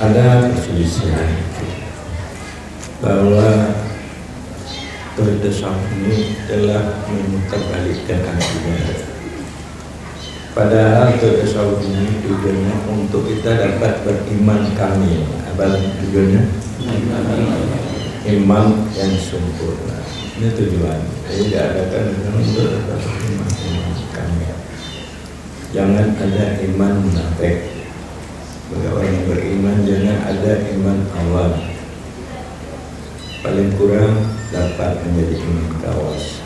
ada perselisihan bahwa tasawuf ini telah memutarbalikkan akidah. Padahal tasawuf ini tujuannya untuk kita dapat beriman kamil. Apa tujuannya? Iman yang sempurna. Ini tujuan. Jadi tidak ada kan untuk dapat iman kamil. Jangan ada iman munafik. Bagi orang yang beriman jangan ada iman awal. Paling kurang dapat menjadi iman kawas,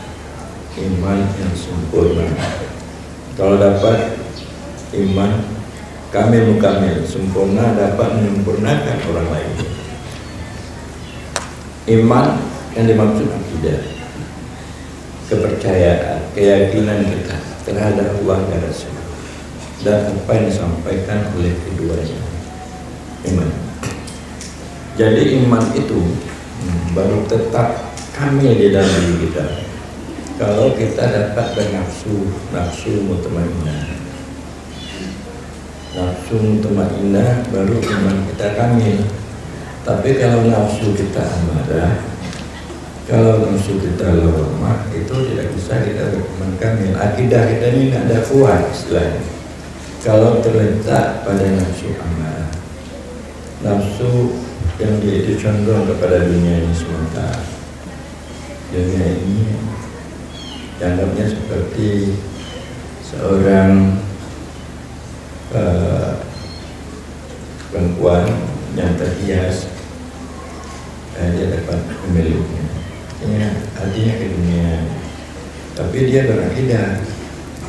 iman yang sempurna. Kalau dapat iman kamil mukamil sempurna, dapat menyempurnakan orang lain. Iman yang dimaksud akidah, kepercayaan, keyakinan kita terhadap Allah dan Rasul dan apa yang disampaikan oleh keduanya. Iman. Jadi iman itu baru tetap kamil di dalam diri kita kalau kita dapat bernafsu, nafsu mutmainnah. Nafsu mutmainnah baru iman kita kamil. Tapi kalau nafsu kita amarah, kalau nafsu kita lawamah, itu tidak bisa kita beriman kamil. Akidah kita ini tidak ada kuat istilahnya kalau terletak pada nafsu amarah, nafsu yang dia itu condong kepada dunia ini semata. Dunia ini dianggapnya seperti seorang perempuan yang terhias, dia dapat memilikinya. Artinya ke dunia, tapi dia berakidah,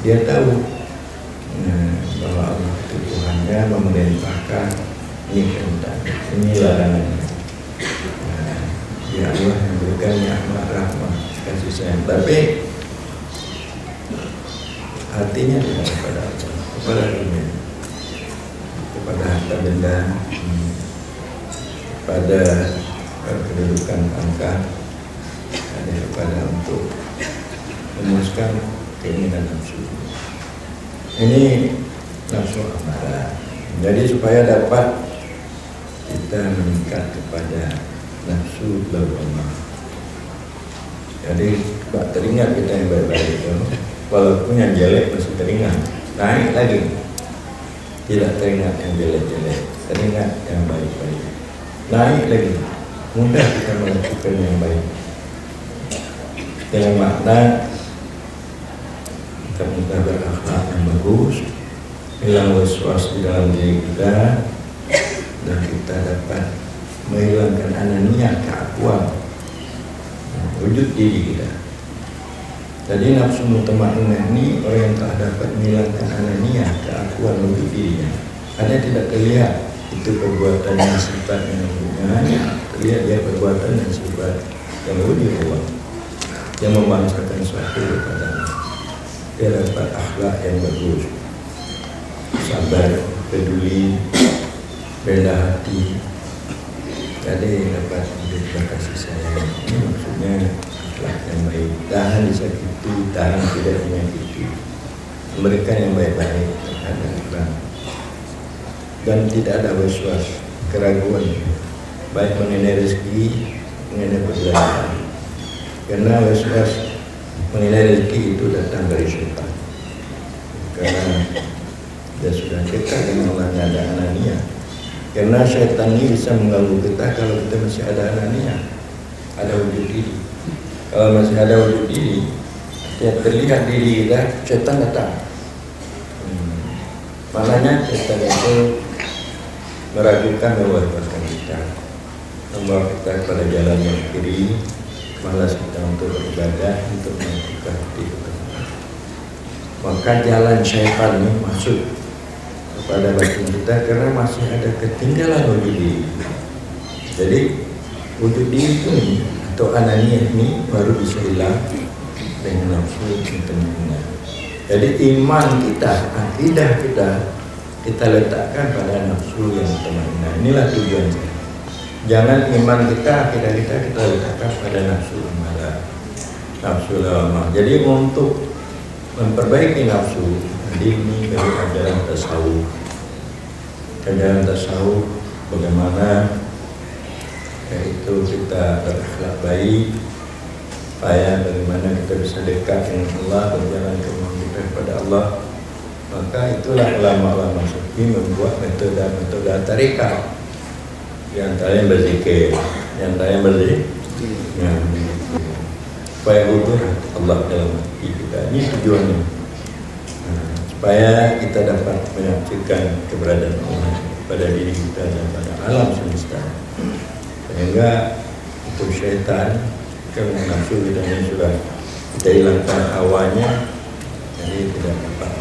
dia tahu bahwa Allah itu Tuhannya, memerintahkan ini perintah, ini larangan. Ya Allah yang berikan nikmat rahmat kasih sayang, tapi hatinya tidak kepada Allah, kepada dunia, kepada harta benda, pada kedudukan pangkat, ada kepada untuk memuaskan keinginan nafsu. Ini nafsu amarah. Jadi supaya dapat kita meningkat kepada nafsu lawamah. Jadi teringat kita yang baik-baik itu, walaupun yang jelek masih teringat, naik lagi. Tidak teringat yang jelek-jelek, teringat yang baik-baik, naik lagi. Mudah kita melakukan yang baik. Dengan makna kita mudah berakhlak yang bagus, hilang waswas di dalam diri kita, dan kita dapat menghilangkan ananiyah, keakuan, wujud diri kita. Jadi nafsu mutmainnah ini orang yang telah dapat menghilangkan ananiyah, keakuan, wujud dirinya. Karena tidak terlihat itu perbuatan yang sifat yang hanya terlihat dia perbuatan dan sifat yang wujud Allah, yang membangsakan suatu kepadanya. Dia dapat akhlak yang bagus, sabar, peduli, rendah hati. Jadi dapat hidup kasih sayang. Ini maksudnya akhlak yang baik. Tahan disakiti, tahan tidak menyakiti. Memberikan yang baik-baik terhadap orang. Dan tidak ada waswas, keraguan, baik mengenai rezeki, mengenai perjalanan. Karena waswas mengenai rezeki itu datang dari syaitan. Karena dia sudah cekak dengan Allah ada ananiyah. Karena syaitan ini bisa mengganggu kita kalau kita masih ada ananiyah, ada wujud diri. Kalau masih ada wujud diri, setiap terlihat diri kita, syaitan datang. Maknanya syaitan itu meragukan mewaswaskan kita, membawa kita kepada jalan yang kiri, malas kita untuk beribadah, untuk melakukan hati kita. Maka jalan syaitan ini masuk kepada batin kita karena masih ada ketinggalan wujud diri. Jadi wujud diri ini atau ananiyah ini baru bisa hilang dengan nafsu mutmainnah. Jadi iman kita, akidah kita letakkan pada nafsu yang mutmainnah. Inilah tujuannya. Jangan iman kita, akidah kita letakkan pada nafsu amarah, nafsu lawamah. Jadi untuk memperbaiki nafsu, jadi ini dari ajaran tasawuf. Ajaran tasawuf bagaimana yaitu kita berakhlak baik, supaya bagaimana kita bisa dekat dengan Allah, berjalan ke kepada Allah. Maka itulah ulama-ulama sufi membuat metode tarikat. Di antaranya berzikir, supaya gugur Allah dalam hati kita. Ini tujuannya. Supaya kita dapat menyaksikan keberadaan Allah pada diri kita dan pada alam semesta. Sehingga itu syaitan kalau nafsu kita sudah kita hilangkan awalnya, jadi tidak dapat